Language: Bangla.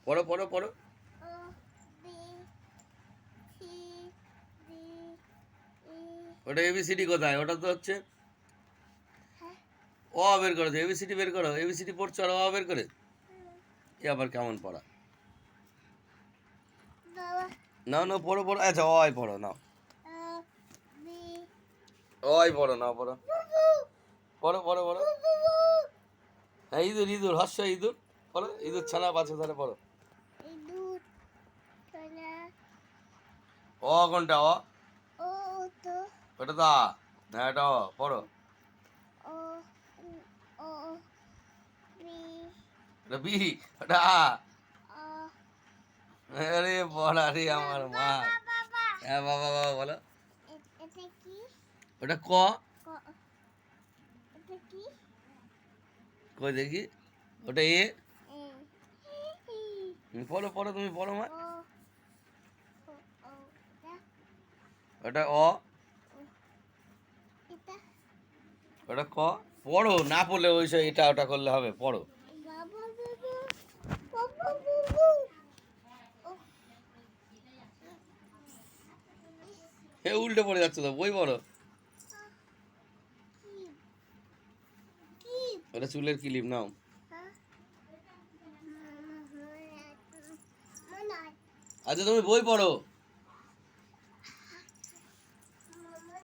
পড়ো পড়ো পড়ো। ও বি সি ডি ই। ওটা এবিসিডি কোথায়? ওটা তো হচ্ছে হ্যাঁ। অ বের করো, এবিসিডি বের করো। এবিসিডি পড়ছো আর অ বের করে, এ আবার কেমন পড়া? বাবা। না না, পড়ো পড়ো। আচ্ছা, অ পড়ো নাও। ও বি অয় পড়ো, নাও পড়ো। বুবু পড়ো পড়ো পড়ো। বুবু। হ্যাঁ, ইঁদুর ইঁদুর, হর্ষ ইঁদুর। পড়ো, ইঁদুর ছানা পাচ্ছে, তাহলে পড়ো। ইঁদুর ছানা। অ কোনটা? অ ও তো। ওটা তো আ। হ্যাঁ, এটা অ, পড়ো। ও ও বি এটা বি, ওটা আ। ও। আরে পড়া রে আমার মা। বাবা বাবা। হ্যাঁ, বাবা বাবা বলো। এটা কি? ওটা ক। ক- এটা কি? কই দেখি। ওটা এ। এ পড়ো পড়ো, তুমি পড়ো মা। ও ও ও এটা ওটা অ। এটা ওটা ক। পড়ো, না পড়লে ওই সব এটা ওটা করলে হবে, পড়ো। বাবা বাবা বাবা বাবা। ও এ উল্টে পড়ে যাচ্ছে তো, বই পড়ো। কি কি? ওটা চুলের ক্লিপ, নাও। হ্যাঁ মনে আচ্ছা, তুমি বই পড়ো।